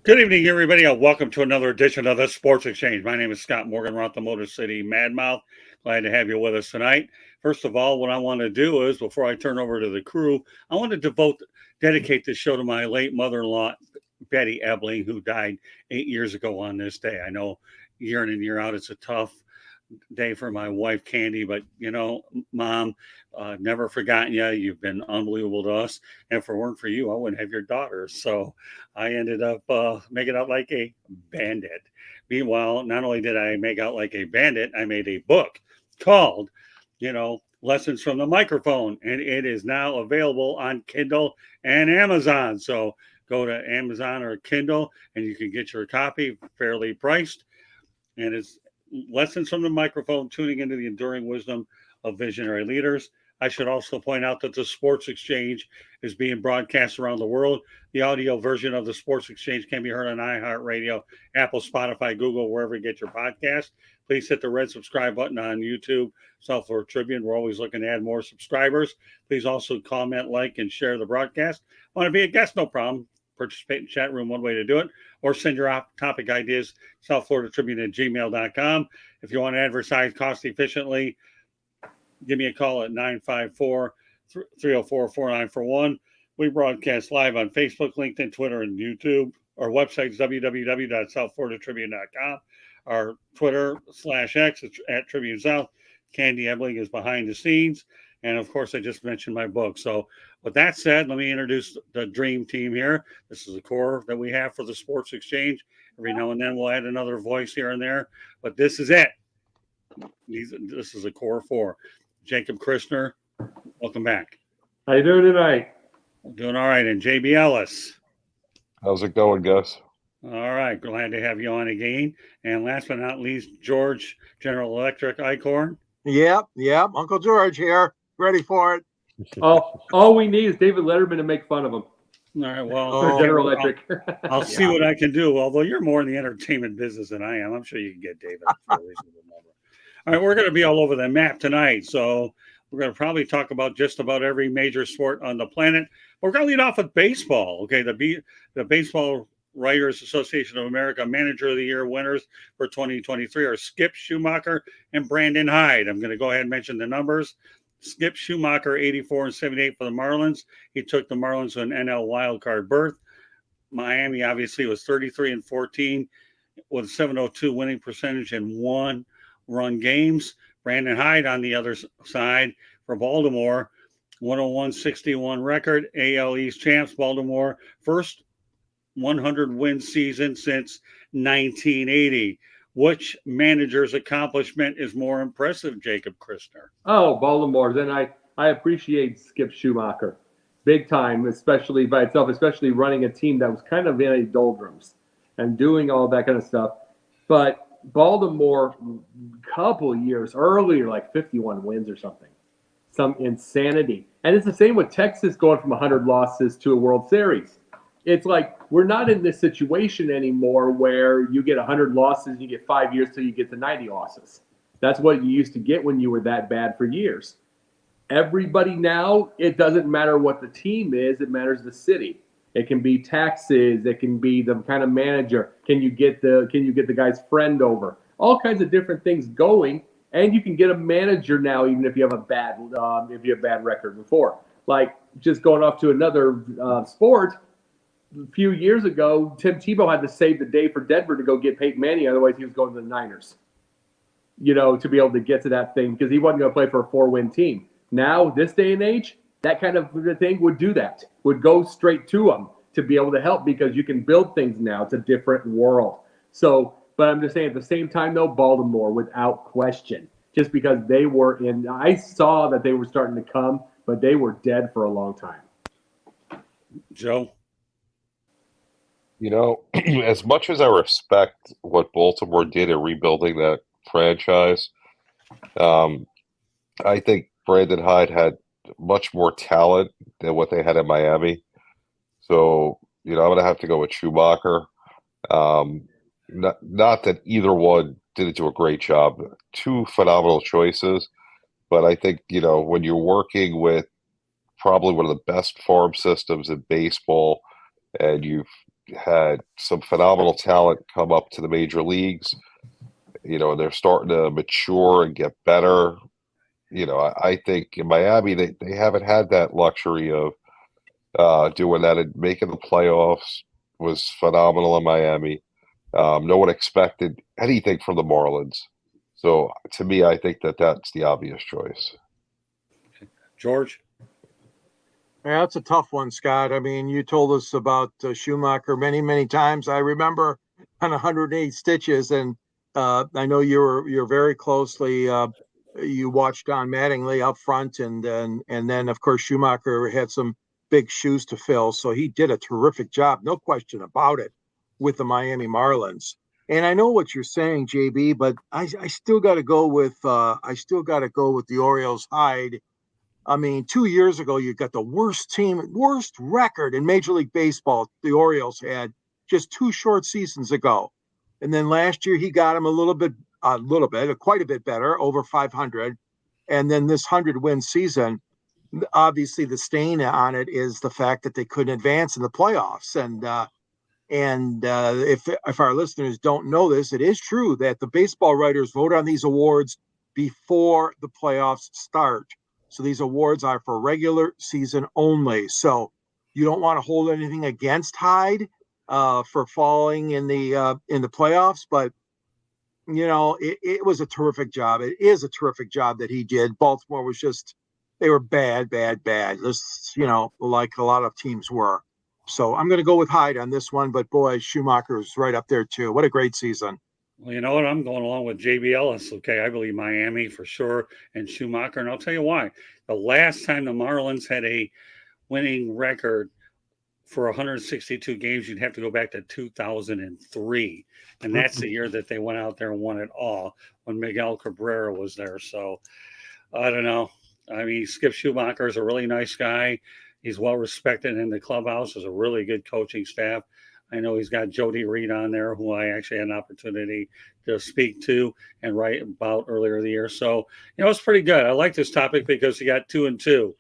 Good evening, everybody. Welcome to another edition of the Sports Exchange. My name is Scott Morgan. We're at the Motor City Madmouth. Glad to have you with us tonight. First of all, what I want to do is, before I turn over to the crew, I want to dedicate this show to my late mother-in-law, Betty Ebling, who died 8 years ago on this day. I know year in and year out, it's a tough day for my wife, Candy, but Mom, never forgotten you. You've been unbelievable to us. And if it weren't for you, I wouldn't have your daughters. So I ended up making out like a bandit. Meanwhile, not only did I make out like a bandit, I made a book called, Lessons from the Microphone. And it is now available on Kindle and Amazon. So go to Amazon or Kindle and you can get your copy fairly priced. And it's Lessons from the Microphone, tuning into the enduring wisdom of visionary leaders. I should also point out that the Sports Exchange is being broadcast around the world. The audio version of the Sports Exchange can be heard on iHeartRadio, Apple, Spotify, Google, wherever you get your podcast. Please hit the red subscribe button on YouTube, South Florida Tribune. We're always looking to add more subscribers. Please also comment, like, and share the broadcast. Want to be a guest? No problem. Participate in chat room, one way to do it, or send your topic ideas, South Florida Tribune at gmail.com. If you want to advertise cost efficiently, give me a call at 954-304-4941. We broadcast live on Facebook, LinkedIn, Twitter, and YouTube. Our website is www.southfloridatribune.com. Our Twitter /X is at Tribune South. Candy Ebling is behind the scenes. And of course, I just mentioned my book. So with that said, let me introduce the dream team here. This is the core that we have for the Sports Exchange. Every now and then we'll add another voice here and there, but this is it. This is a core four. Jacob Christner, welcome back. How you doing tonight? I'm doing all right. And JB Ellis. How's it going, Gus? All right. Glad to have you on again. And last but not least, George, General Electric Icorn. Yep. Uncle George here. Ready for it. All we need is David Letterman to make fun of him. All right. Well, General Electric. I'll see what I can do. Although you're more in the entertainment business than I am, I'm sure you can get David for a reasonable number. All right. We're going to be all over the map tonight. So we're going to probably talk about just about every major sport on the planet. We're going to lead off with baseball. Okay. The Baseball Writers Association of America Manager of the Year winners for 2023 are Skip Schumacher and Brandon Hyde. I'm going to go ahead and mention the numbers. Skip Schumacher, 84 and 78 for the Marlins. He took the Marlins to an NL wildcard berth. Miami obviously was 33 and 14 with a 702 winning percentage in one-run games. Brandon Hyde on the other side for Baltimore, 101-61 record. AL East champs, Baltimore, first 100-win season since 1980. Which manager's accomplishment is more impressive, Jacob Christner? Oh, Baltimore. Then I appreciate Skip Schumacher big time, especially by itself, especially running a team that was kind of in a doldrums and doing all that kind of stuff. But Baltimore, a couple years earlier, like 51 wins or something, some insanity. And it's the same with Texas going from 100 losses to a World Series. It's like we're not in this situation anymore where you get 100 losses, you get 5 years till you get to 90 losses. That's what you used to get when you were that bad for years. Everybody now, it doesn't matter what the team is, it matters the city. It can be taxes, it can be the kind of manager. Can you get the guy's friend over? All kinds of different things going, and you can get a manager now even if you have a bad record before. Like just going off to another sport. A few years ago, Tim Tebow had to save the day for Denver to go get Peyton Manning. Otherwise, he was going to the Niners, to be able to get to that thing because he wasn't going to play for a 4-win team. Now, this day and age, that kind of thing would do that, would go straight to them to be able to help because you can build things now. It's a different world. So, but I'm just saying at the same time, though, Baltimore, without question, just because they were I saw that they were starting to come, but they were dead for a long time. Joe? As much as I respect what Baltimore did in rebuilding that franchise, I think Brandon Hyde had much more talent than what they had in Miami. So, I'm going to have to go with Schumacher. Not that either one didn't do a great job. Two phenomenal choices. But I think, when you're working with probably one of the best farm systems in baseball and you've had some phenomenal talent come up to the major leagues. And they're starting to mature and get better. I think in Miami they haven't had that luxury of doing that, and making the playoffs was phenomenal in Miami. No one expected anything from the Marlins. So to me, I think that's the obvious choice. George? Yeah, that's a tough one, Scott. I mean, you told us about Schumacher many, many times. I remember on 108 Stitches, and I know you're very closely. You watched Don Mattingly up front, and then of course Schumacher had some big shoes to fill. So he did a terrific job, no question about it, with the Miami Marlins. And I know what you're saying, JB, but I still got to go with the Orioles hide. I mean, 2 years ago, you got the worst record in Major League Baseball the Orioles had just 2 short seasons ago. And then last year, he got him quite a bit better, over 500. And then this 100-win season, obviously the stain on it is the fact that they couldn't advance in the playoffs. And if our listeners don't know this, it is true that the baseball writers vote on these awards before the playoffs start. So these awards are for regular season only. So you don't want to hold anything against Hyde for falling in the playoffs, but it was a terrific job. It is a terrific job that he did. Baltimore was they were bad. Just like a lot of teams were. So I'm going to go with Hyde on this one, but boy, Schumacher's right up there too. What a great season. Well, you know what? I'm going along with JB Ellis. Okay, I believe Miami for sure, and Schumacher. And I'll tell you why. The last time the Marlins had a winning record for 162 games, you'd have to go back to 2003. And that's the year that they went out there and won it all when Miguel Cabrera was there. So I don't know. I mean, Skip Schumacher is a really nice guy. He's well respected in the clubhouse. There's a really good coaching staff. I know he's got Jody Reed on there, who I actually had an opportunity to speak to and write about earlier in the year. So, it's pretty good. I like this topic because he got 2-2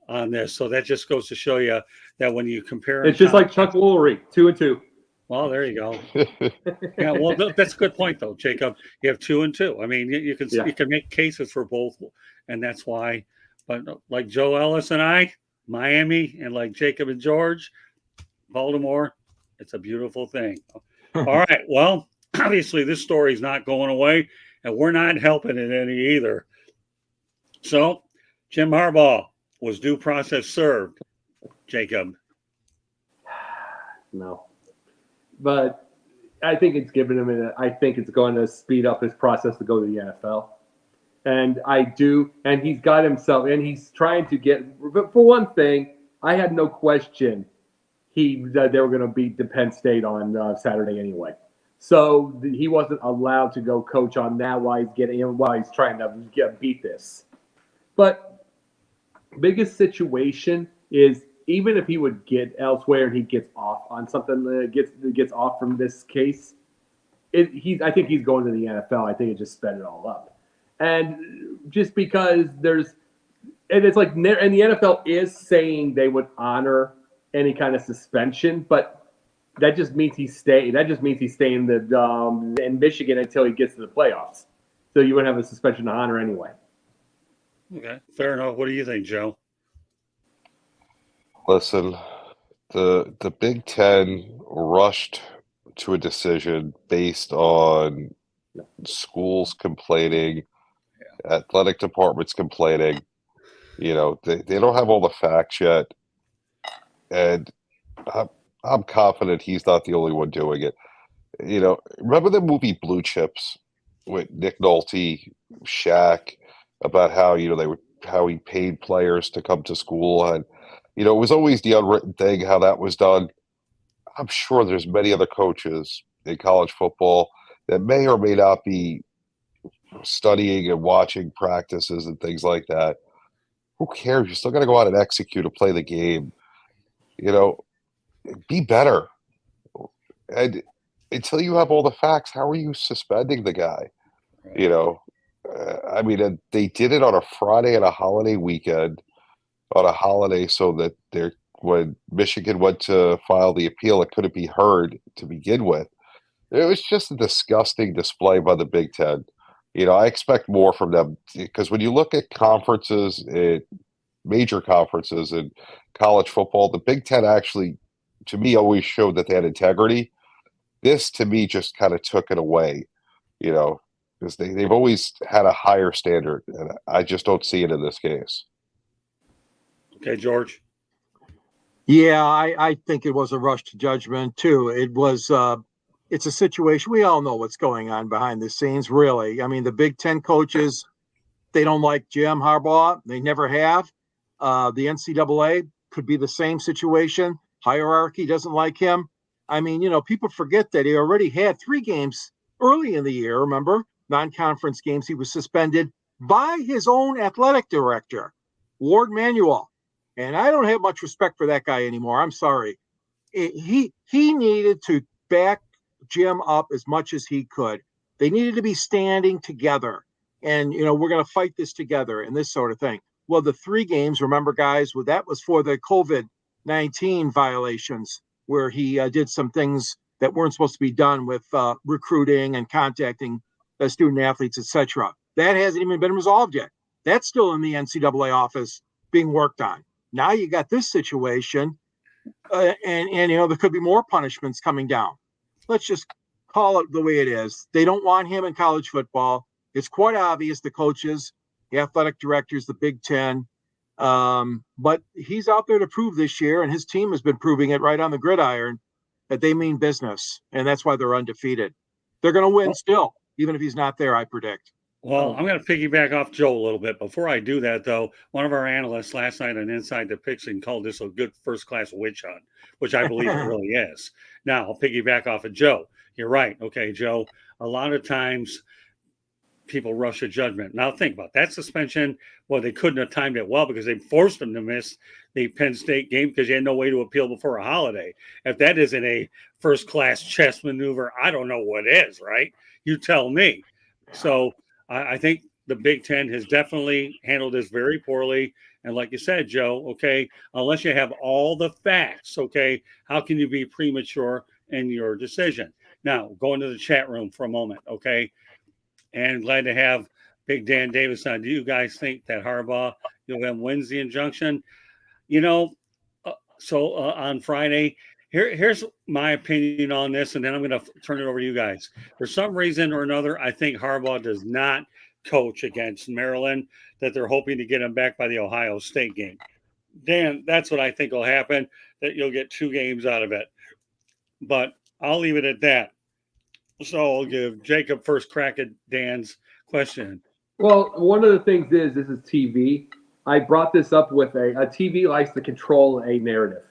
on this. So that just goes to show you that when you compare, it's just like Chuck Woolery, 2-2. Well, there you go. Yeah, well, that's a good point, though, Jacob. You have 2-2. I mean, you can make cases for both, and that's why. But like Joe Ellis and I, Miami, and like Jacob and George, Baltimore, it's a beautiful thing. All right. Well, obviously, this story is not going away, and we're not helping it any either. So, Jim Harbaugh, was due process served? Jacob? No. But I think it's given him I think it's going to speed up his process to go to the NFL. And and he's got himself, and he's trying to but for one thing, I had no question that they were going to beat the Penn State on Saturday anyway. So he wasn't allowed to go coach on that while he's trying to beat this. But biggest situation is, even if he would get elsewhere and he gets off on something that gets off from this case, I think he's going to the NFL. I think it just sped it all up. And just because it's like, and the NFL is saying they would honor any kind of suspension, but that just means he's staying. That just means he's staying in Michigan until he gets to the playoffs. So you wouldn't have a suspension to honor anyway. Okay, fair enough. What do you think, Joe? Listen, the Big Ten rushed to a decision based on schools complaining, athletic departments complaining. They don't have all the facts yet, and I'm confident he's not the only one doing it. Remember the movie Blue Chips with Nick Nolte, Shaq, about how how he paid players to come to school, and it was always the unwritten thing how that was done. I'm sure there's many other coaches in college football that may or may not be studying and watching practices and things like that. Who cares? You're still going to go out and execute and play the game. Be better. And until you have all the facts, how are you suspending the guy? I mean, they did it on a Friday and a holiday weekend, on a holiday, so that there when Michigan went to file the appeal, it couldn't be heard to begin with. It was just a disgusting display by the Big Ten. I expect more from them because when you look at conferences, major conferences in college football, the Big Ten actually, to me, always showed that they had integrity. This, to me, just kind of took it away, because they've always had a higher standard, and I just don't see it in this case. Okay, George. Yeah, I think it was a rush to judgment too. It's a situation. We all know what's going on behind the scenes, really. I mean, the Big Ten coaches, they don't like Jim Harbaugh. They never have. The NCAA could be the same situation. Hierarchy doesn't like him. I mean, people forget that he already had 3 games early in the year. Remember, non-conference games. He was suspended by his own athletic director, Ward Manuel. And I don't have much respect for that guy anymore. I'm sorry. He needed to back Jim up as much as he could. They needed to be standing together. And, we're going to fight this together and this sort of thing. Well, the 3 games, remember, guys, that was for the COVID-19 violations where he did some things that weren't supposed to be done with recruiting and contacting student athletes, etc. That hasn't even been resolved yet. That's still in the NCAA office being worked on. Now you got this situation, and there could be more punishments coming down. Let's just call it the way it is. They don't want him in college football. It's quite obvious, the coaches, the athletic directors, the Big Ten. But he's out there to prove this year, and his team has been proving it right on the gridiron that they mean business, and that's why they're undefeated. They're going to win still, even if he's not there, I predict. Well, I'm going to piggyback off Joe a little bit. Before I do that, though, one of our analysts last night on Inside the Pigskin called this a good first-class witch hunt, which I believe it really is. Now, I'll piggyback off of Joe. You're right. Okay, Joe, a lot of times people rush a judgment. Now, think about that suspension. Well, they couldn't have timed it well because they forced them to miss the Penn State game because they had no way to appeal before a holiday. If that isn't a first-class chess maneuver, I don't know what is, right? You tell me. So I think the Big Ten has definitely handled this very poorly. And like you said, Joe, okay, unless you have all the facts, okay, how can you be premature in your decision? Now, go into the chat room for a moment, okay? And glad to have Big Dan Davis on. Do you guys think that Harbaugh wins the injunction? On Friday, here's my opinion on this, and then I'm going to turn it over to you guys. For some reason or another, I think Harbaugh does not coach against Maryland, that they're hoping to get him back by the Ohio State game. Dan, that's what I think will happen, that you'll get 2 games out of it. But I'll leave it at that. So I'll give Jacob first crack at Dan's question. Well, one of the things is this is TV. I brought this up with a TV likes to control a narrative.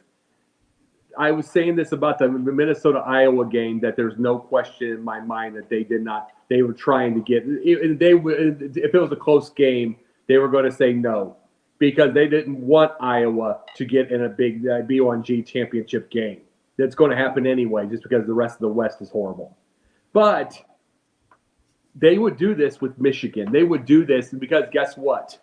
I was saying this about the Minnesota-Iowa game, that there's no question in my mind that they were trying to get, if it was a close game, they were going to say no because they didn't want Iowa to get in a big B1G championship game. That's going to happen anyway just because the rest of the West is horrible. But they would do this with Michigan. They would do this because guess what?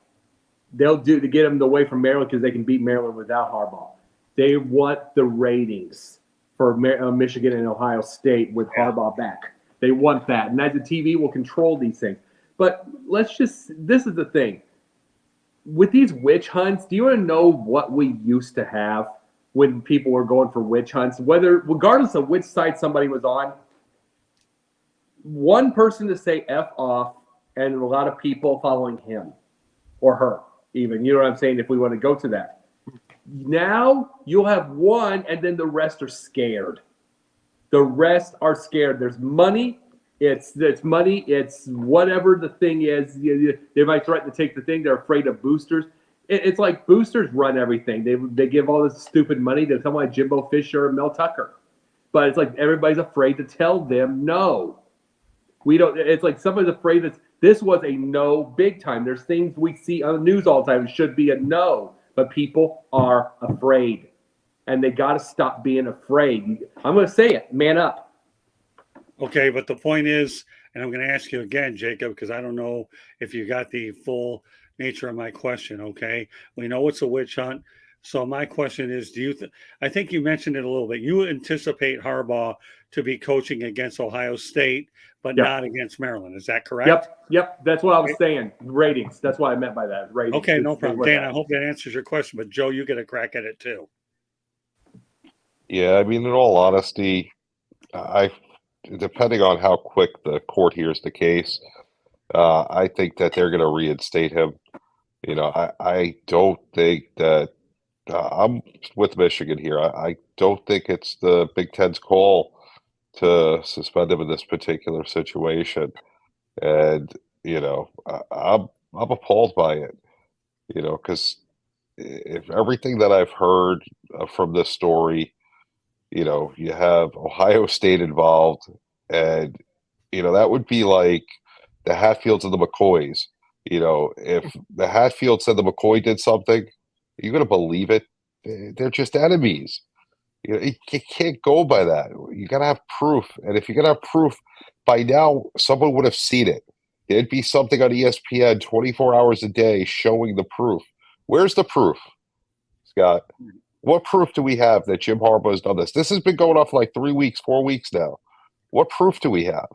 They'll do to get them away from Maryland because they can beat Maryland without Harbaugh. They want the ratings for Michigan and Ohio State with Harbaugh back. They want that. And as the TV will control these things. But this is the thing. With these witch hunts, do you want to know what we used to have when people were going for witch hunts? Regardless of which side somebody was on, one person to say F off and a lot of people following him or her even. You know what I'm saying? If we want to go to that. Now you'll have one and then the rest are scared. The rest are scared. There's money. It's money. It's whatever the thing is. They might threaten to take the thing. They're afraid of boosters. It's like boosters run everything. They give all this stupid money to someone like Jimbo Fisher or Mel Tucker. But it's like everybody's afraid to tell them no. We don't. It's like somebody's afraid that this was a no big time. There's things we see on the news all the time. It should be a no. But people are afraid. And they got to stop being afraid. I'm going to say it. Man up. Okay, but the point is, and I'm going to ask you again, Jacob, because I don't know if you got the full nature of my question, okay? We know it's a witch hunt. So my question is, I think you mentioned it a little bit. You anticipate Harbaugh to be coaching against Ohio State, but Yep. not against Maryland. Is that correct? Yep. That's what I was saying. Ratings. That's what I meant by that. Ratings. Okay, no problem. Dan, that. I hope that answers your question, but Joe, you get a crack at it too. Yeah, I mean, in all honesty, depending on how quick the court hears the case, I think that they're going to reinstate him. I don't think that I'm with Michigan here. I don't think it's the Big Ten's call to suspend him in this particular situation, and I'm appalled by it. Because if everything that I've heard from this story, you have Ohio State involved, and that would be like the Hatfields and the McCoys. If the Hatfield said the McCoy did something, are you going to believe it? They're just enemies. You can't go by that. You got to have proof. And if you're going to have proof, by now, someone would have seen it. There'd be something on ESPN 24 hours a day showing the proof. Where's the proof, Scott? What proof do we have that Jim Harbaugh has done this? This has been going on for like 3 weeks, 4 weeks now. What proof do we have?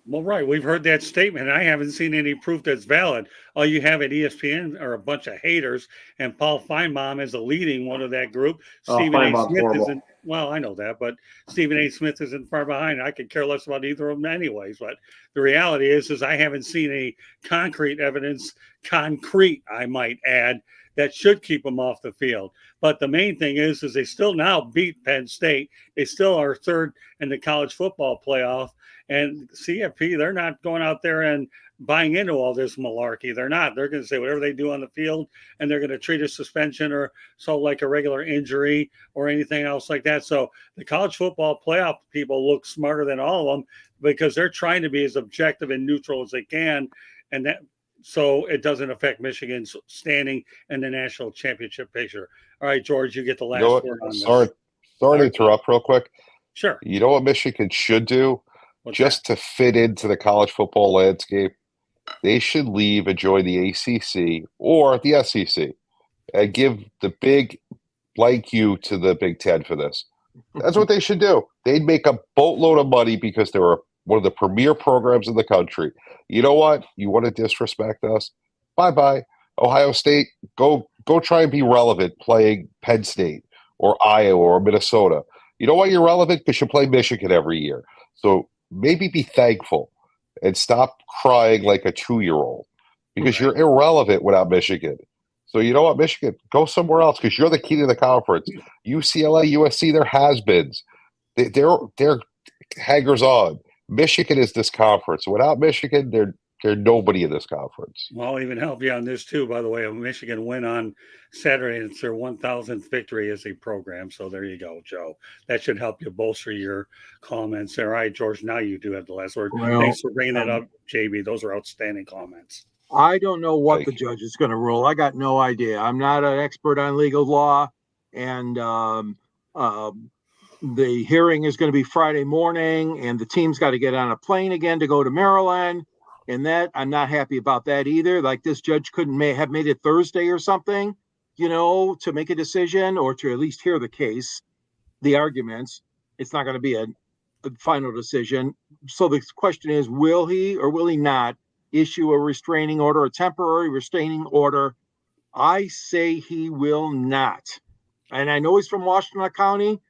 Well, right. We've heard that statement. I haven't seen any proof that's valid. All you have at ESPN are a bunch of haters, and Paul Feinbaum is leading one of that group. Stephen A. Smith isn't. Well, I know that, but Stephen A. Smith isn't far behind. I could care less about either of them anyways. But the reality is I haven't seen any concrete evidence, I might add, that should keep them off the field. But the main thing is they still now beat Penn State. They still are third in the college football playoff. And CFP, they're not going out there and buying into all this malarkey. They're not. They're going to say whatever they do on the field, and they're going to treat a suspension or so like a regular injury or anything else like that. So the college football playoff people look smarter than all of them because they're trying to be as objective and neutral as they can. And that so it doesn't affect Michigan's standing in the national championship picture. All right, George, you get the last word on this. Sorry to interrupt real quick. Sure. You know what Michigan should do? To fit into the college football landscape, they should leave and join the ACC or the SEC and give the big blank you to the Big Ten for this. That's what they should do. They'd make a boatload of money because they were one of the premier programs in the country. You know what? You want to disrespect us? Bye-bye. Ohio State, go try and be relevant playing Penn State or Iowa or Minnesota. You know why you're relevant? Because you play Michigan every year. So maybe be thankful and stop crying like a 2-year-old because you're irrelevant without Michigan. So you know what, Michigan, go somewhere else because you're the key to the conference. UCLA, USC, they're has-beens. They're hangers-on. Michigan is this conference. Without Michigan, they're nobody in this conference. Well, I'll even help you on this too, by the way. Michigan win on Saturday. It's their 1,000th victory as a program. So there you go, Joe. That should help you bolster your comments. All right, George, now you do have the last word. Well, thanks for bringing that up, JB. Those are outstanding comments. I don't know what the judge is going to rule. I got no idea. I'm not an expert on legal law, and the hearing is going to be Friday morning, and the team's got to get on a plane again to go to Maryland. And that I'm not happy about that either. Like this judge couldn't have made it Thursday or something, to make a decision or to at least hear the case, the arguments. It's not going to be a final decision. So the question is, will he or will he not issue a restraining order, a temporary restraining order? I say he will not. And I know he's from Washington County,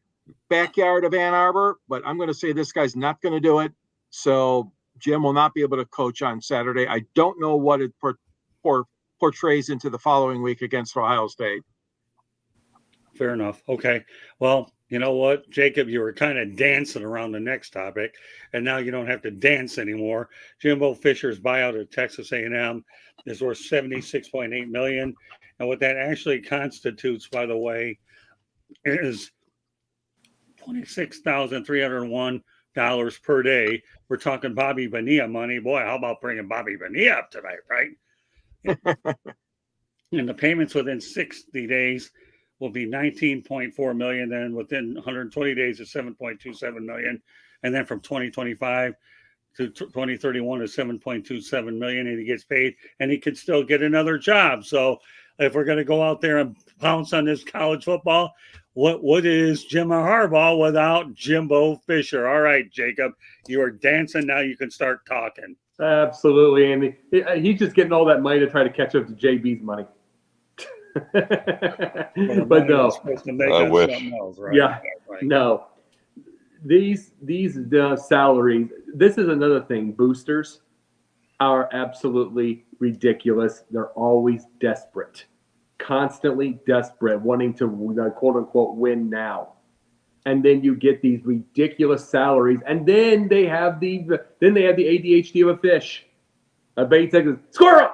backyard of Ann Arbor, but I'm going to say this guy's not going to do it. So Jim will not be able to coach on Saturday. I don't know what it portrays into the following week against Ohio State. Fair enough. Okay. Well, you know what, Jacob, you were kind of dancing around the next topic, and now you don't have to dance anymore. Jimbo Fisher's buyout at Texas A&M is worth $76.8 million. And what that actually constitutes, by the way, is $26,301 per day. We're talking Bobby Bonilla money. Boy, how about bringing Bobby Bonilla up tonight, right? And the payments within 60 days will be $19.4 million. Then within 120 days is $7.27 million. And then from 2025 to 2031 is $7.27 million. And he gets paid and he could still get another job. So if we're going to go out there and pounce on this college football. What is Jimbo Harbaugh without Jimbo Fisher? All right, Jacob, you are dancing now. You can start talking. Absolutely, Andy. He's just getting all that money to try to catch up to JB's money. But no, supposed to make I wish. something else, right? Yeah, Right. no. These salaries. This is another thing. Boosters are absolutely ridiculous. They're always desperate, constantly desperate, wanting to quote unquote win now. And then you get these ridiculous salaries, and then they have the ADHD of a fish. A bait says squirrel.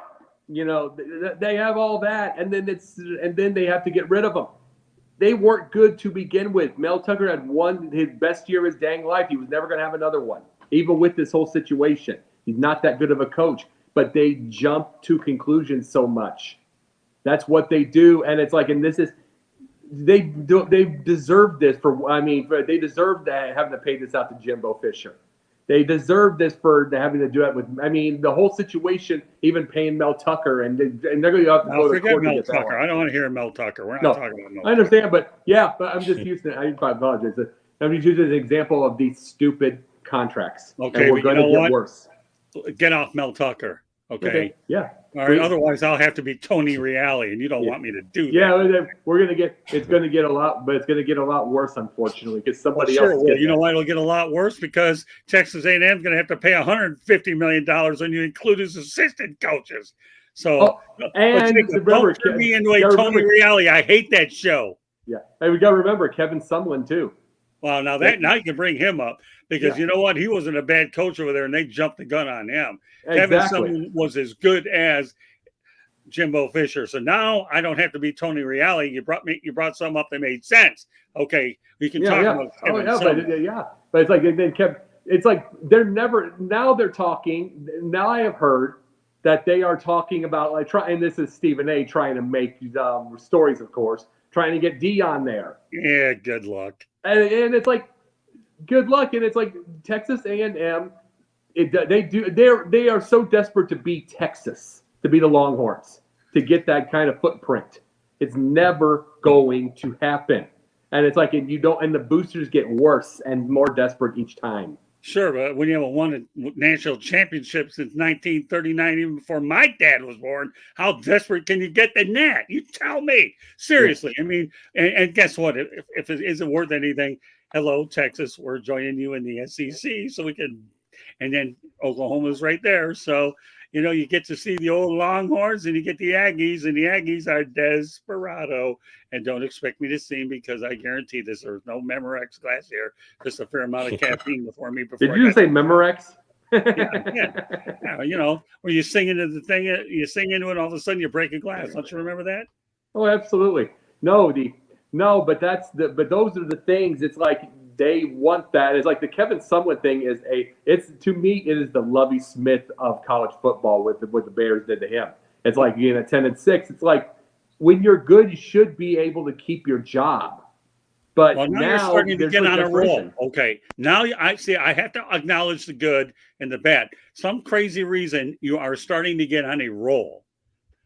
You know, they have all that, and then they have to get rid of them. They weren't good to begin with. Mel Tucker had won his best year of his dang life. He was never going to have another one, even with this whole situation. He's not that good of a coach, but they jump to conclusions so much. That's what they do, and it's like, and this is, they deserve this they deserve that having to pay this out to Jimbo Fisher. They deserve this for having to do it with. I mean, the whole situation, even paying Mel Tucker, and they're going to have to go to court to get that one. I don't want to hear Mel Tucker. We're not talking about Mel Tucker. I understand, but I'm just using. I apologize. I'm just using an example of these stupid contracts. Okay, and we're going to get worse. Get off Mel Tucker. Okay. Yeah. All right. Otherwise, I'll have to be Tony Reale, and you don't want me to do that. Yeah, we're gonna get. It's going to get a lot, but it's going to get a lot worse, unfortunately, because somebody else. Well, you know why it'll get a lot worse? Because Texas A&M is going to have to pay $150 million when you include his assistant coaches. So, and remember, don't turn me into a Tony Reale. I hate that show. Yeah, and we got to remember Kevin Sumlin too. Well, now you can bring him up because you know what? He wasn't a bad coach over there, and they jumped the gun on him. Exactly. Kevin Sumlin was as good as Jimbo Fisher. So now I don't have to be Tony Reale. You brought some up that made sense. Okay, we can talk about Kevin Sumlin. But it's like then it's like they're never now they're talking. Now I have heard that they are talking about and this is Stephen A. trying to make stories, of course, trying to get Dion there. Yeah, good luck. And it's like, good luck. And it's like Texas A&M. They are so desperate to be Texas, to be the Longhorns, to get that kind of footprint. It's never going to happen. And it's like, and the boosters get worse and more desperate each time. Sure, but when you haven't won a national championship since 1939, even before my dad was born, how desperate can you get than that? You tell me. Seriously. I mean, and guess what? If it isn't worth anything, hello, Texas, we're joining you in the SEC so we can – and then Oklahoma's right there. So, you get to see the old Longhorns and you get the Aggies, and the Aggies are desperado. And don't expect me to sing because I guarantee this. There's no Memorex glass here. Just a fair amount of caffeine before me. Did you say Memorex? Yeah. Where you sing into the thing, you sing into it, and all of a sudden you break a glass. Don't you remember that? Oh, absolutely. No, but those are the things. It's like they want that. It's like the Kevin Sumlin thing to me, it is the Lovie Smith of college football with what the Bears did to him. It's like being a 10-6. It's like, when you're good, you should be able to keep your job. But now you're starting to get on a roll. Okay. Now I have to acknowledge the good and the bad. Some crazy reason you are starting to get on a roll.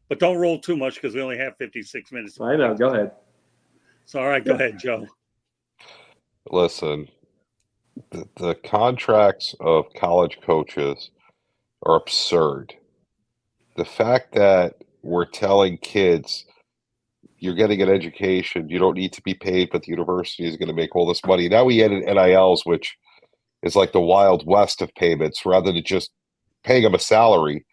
But don't roll too much because we only have 56 minutes. I know. Go ahead. So, all right. Go ahead, Joe. Listen, the contracts of college coaches are absurd. The fact that we're telling kids you're getting an education, you don't need to be paid, but the university is going to make all this money. Now we added NILs, which is like the Wild West of payments, rather than just paying them a salary.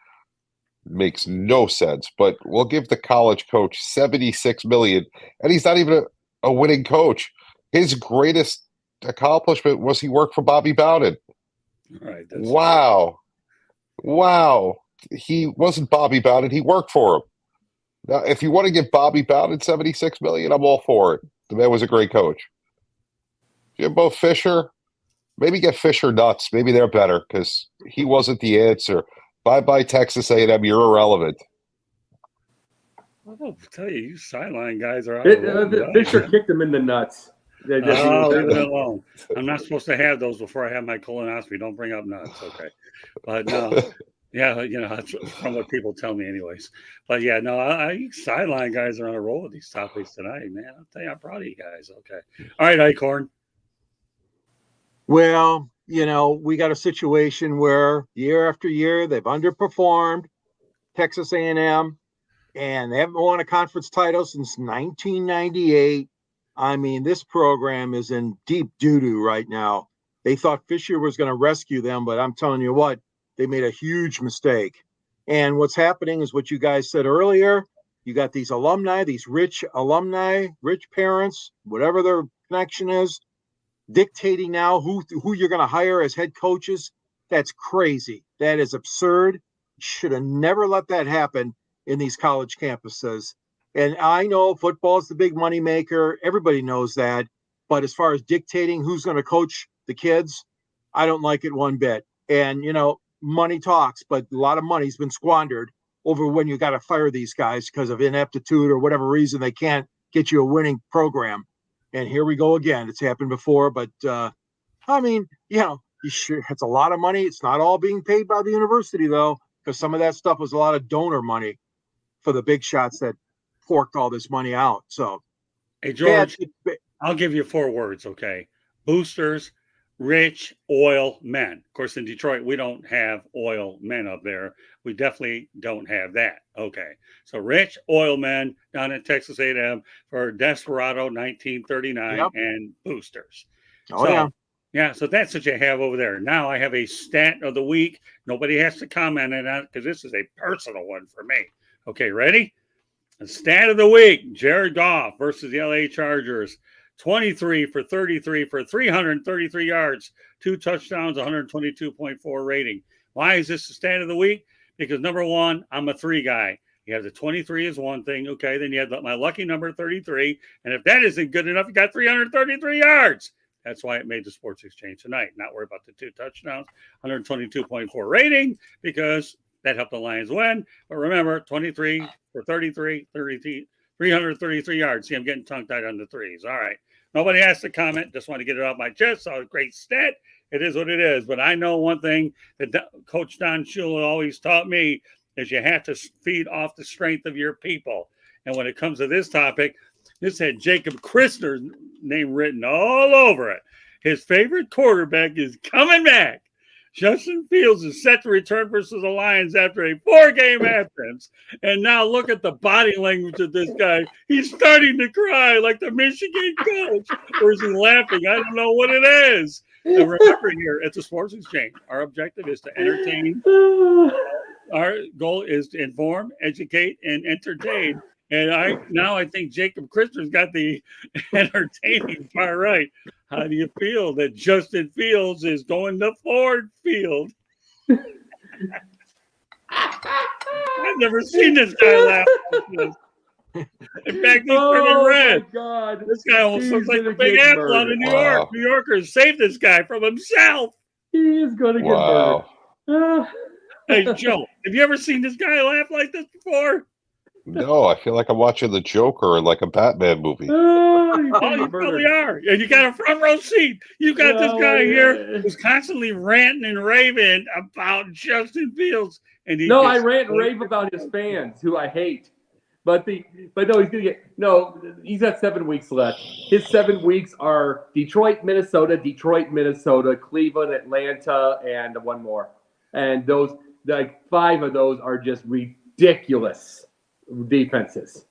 Makes no sense. But we'll give the college coach $76 million, and he's not even a winning coach. His greatest accomplishment was he worked for Bobby Bowden. All right. Wow. He wasn't Bobby Bowden. He worked for him. Now, if you want to give Bobby Bowden $76 million, I'm all for it. The man was a great coach. Jimbo Fisher, maybe get Fisher nuts. Maybe they're better because he wasn't the answer. Bye-bye, Texas A&M. You're irrelevant. I'll tell you sideline guys are out. Fisher kicked him in the nuts. Leave it alone. I'm not supposed to have those before I have my colonoscopy. Don't bring up nuts, okay? But no. Yeah, that's from what people tell me, anyways. But yeah, no, I sideline guys are on a roll with these topics tonight, man. I'll tell you, I'm proud of you guys. Okay, all right, Acorn. Well, we got a situation where year after year they've underperformed Texas A&M, and they haven't won a conference title since 1998. I mean, this program is in deep doo-doo right now. They thought Fisher was going to rescue them, but I'm telling you what, they made a huge mistake. And what's happening is what you guys said earlier. You got these alumni, these rich alumni, rich parents, whatever their connection is, dictating now who you're going to hire as head coaches. That's crazy. That is absurd. Should have never let that happen in these college campuses. And I know football is the big money maker. Everybody knows that. But as far as dictating who's going to coach the kids, I don't like it one bit. And, money talks, but a lot of money's been squandered over when you got to fire these guys because of ineptitude or whatever reason they can't get you a winning program. And here we go again. It's happened before, but I mean, it's a lot of money. It's not all being paid by the university though, because some of that stuff was a lot of donor money for the big shots that forked all this money out. So, Hey, George, I'll give you 4 words, okay? Boosters, rich oil men. Of course, in Detroit, we don't have oil men up there. We definitely don't have that. Okay. So rich oil men down in Texas A&M for Desperado 1939 Yep. and boosters. Oh, yeah. Yeah, so that's what you have over there. Now I have a stat of the week. Nobody has to comment on it because this is a personal one for me. Okay, ready? The stat of the week, Jared Goff versus the LA Chargers. 23 for 33 for 333 yards, 2 touchdowns, 122.4 rating. Why is this the stat of the week? Because number one, I'm a 3 guy. You have the 23 is one thing. Okay, then you have my lucky number 33. And if that isn't good enough, you got 333 yards. That's why it made the Sports Exchange tonight. Not worry about the 2 touchdowns, 122.4 rating, because that helped the Lions win. But remember, 23 for 33, 333 yards. See, I'm getting tongue-tied on the threes. All right. Nobody has to comment. Just want to get it off my chest. So great stat. It is what it is. But I know one thing that Coach Don Shula always taught me is you have to feed off the strength of your people. And when it comes to this topic, this had Jacob Christner's name written all over it. His favorite quarterback is coming back. Justin Fields is set to return versus the Lions after a 4-game absence. And now look at the body language of this guy. He's starting to cry like the Michigan coach. Or is he laughing? I don't know what it is. And remember here at the Sports Exchange, our objective is to entertain. Our goal is to inform, educate, and entertain. And I think Jacob Christner's got the entertaining part right. How do you feel that Justin Fields is going to Ford Field? I've never seen this guy laugh like this. In fact, he's turning red. My God. This guy almost looks like a big apple out of New York. New Yorkers saved this guy from himself. He is going to get murdered. Hey, Joe, have you ever seen this guy laugh like this before? No, I feel like I'm watching the Joker in like a Batman movie. Oh, you probably are. And you got a front row seat. You got this guy here who's constantly ranting and raving about Justin Fields. And I rant and rave about his fans, who I hate. But no, he's got 7 weeks left. His 7 weeks are Detroit, Minnesota, Cleveland, Atlanta, and one more. And those, 5 of those are just ridiculous defenses.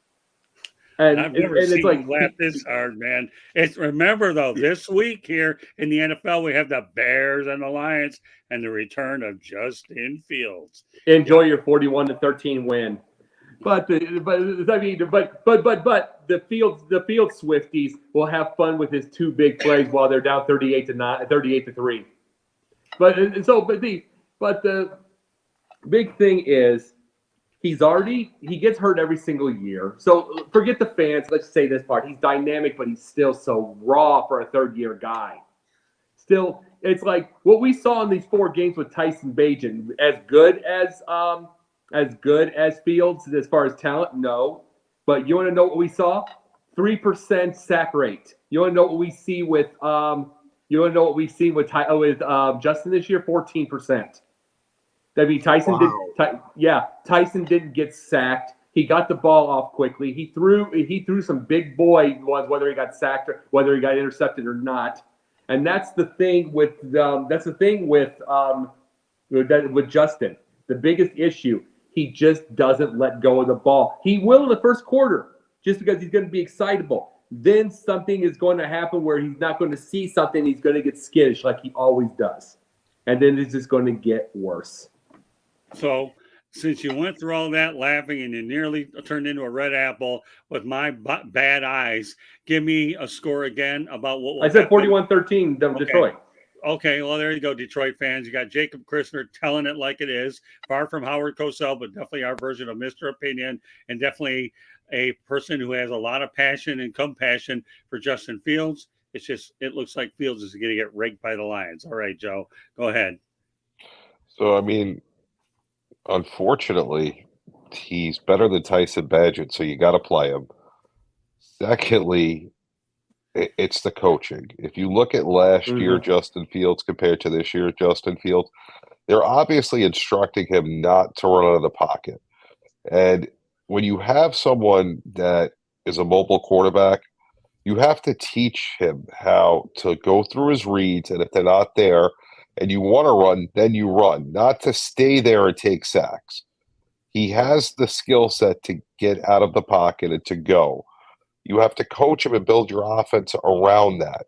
And I've never seen him laugh this hard, man. Remember though, this week here in the NFL, we have the Bears and the Lions, and the return of Justin Fields. Enjoy your 41-13 win. But the Fields Swifties will have fun with his 2 big plays while they're down 38-3. But the big thing is he gets hurt every single year. So forget the fans. Let's say this part. He's dynamic, but he's still so raw for a 3rd-year guy. Still, it's like what we saw in these 4 games with Tyson Bagent. As good as Fields as far as talent, no. But you want to know what we saw? 3% sack rate. You want to know what we see with Justin this year? 14%. I mean, Tyson Wow. Tyson didn't get sacked. He got the ball off quickly. He threw some big boy ones, whether he got sacked or whether he got intercepted or not. And that's the thing with with Justin. The biggest issue, he just doesn't let go of the ball. He will in the first quarter, just because he's going to be excitable. Then something is going to happen where he's not going to see something. He's going to get skittish like he always does. And then it's just going to get worse. So, since you went through all that laughing and you nearly turned into a red apple with my bad eyes, give me a score again about what will I said happen. 41-13, Detroit. Okay, well, there you go, Detroit fans. You got Jacob Christner telling it like it is. Far from Howard Cosell, but definitely our version of Mr. Opinion, and definitely a person who has a lot of passion and compassion for Justin Fields. It's just, it looks like Fields is going to get raked by the Lions. All right, Joe, go ahead. So, I mean, unfortunately, he's better than Tyson Bagent, so you got to play him. Secondly, it's the coaching. If you look at last year Justin Fields compared to this year Justin Fields, they're obviously instructing him not to run out of the pocket. And when you have someone that is a mobile quarterback, you have to teach him how to go through his reads, and if they're not there and you want to run, then you run, not to stay there and take sacks. He has the skill set to get out of the pocket and to go. You have to coach him and build your offense around that.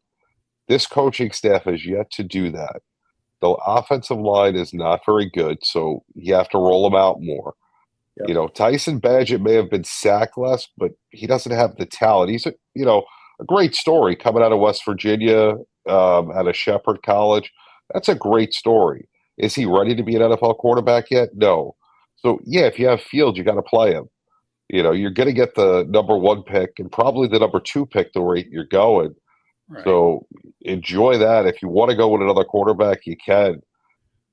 This coaching staff has yet to do that. The offensive line is not very good, so you have to roll them out more. Yep. You know, Tyson Bagent may have been sacked less, but he doesn't have the talent. He's a great story coming out of West Virginia, out of Shepherd College. That's a great story. Is he ready to be an NFL quarterback yet? No. So, yeah, if you have Fields, you got to play him. You know, you're going to get the number 1 pick and probably the number 2 pick the rate you're going. Right. So enjoy that. If you want to go with another quarterback, you can.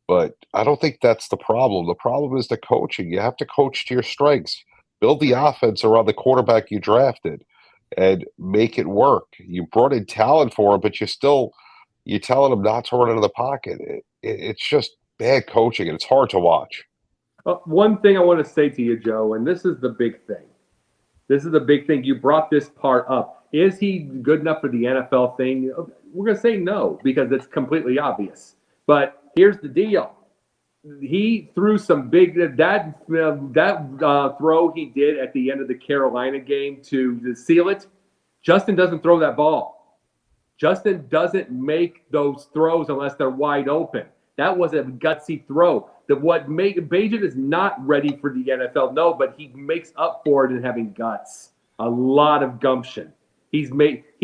But I don't think that's the problem. The problem is the coaching. You have to coach to your strengths. Build the offense around the quarterback you drafted and make it work. You brought in talent for him, but you're telling him not to run into the pocket. It's just bad coaching, and it's hard to watch. One thing I want to say to you, Joe, and this is the big thing. This is the big thing. You brought this part up. Is he good enough for the NFL thing? We're going to say no because it's completely obvious. But here's the deal. He threw some big throw he did at the end of the Carolina game to seal it. Justin doesn't throw that ball. Justin doesn't make those throws unless they're wide open. That was a gutsy throw. Bagent is not ready for the NFL, no, but he makes up for it in having guts. A lot of gumption. He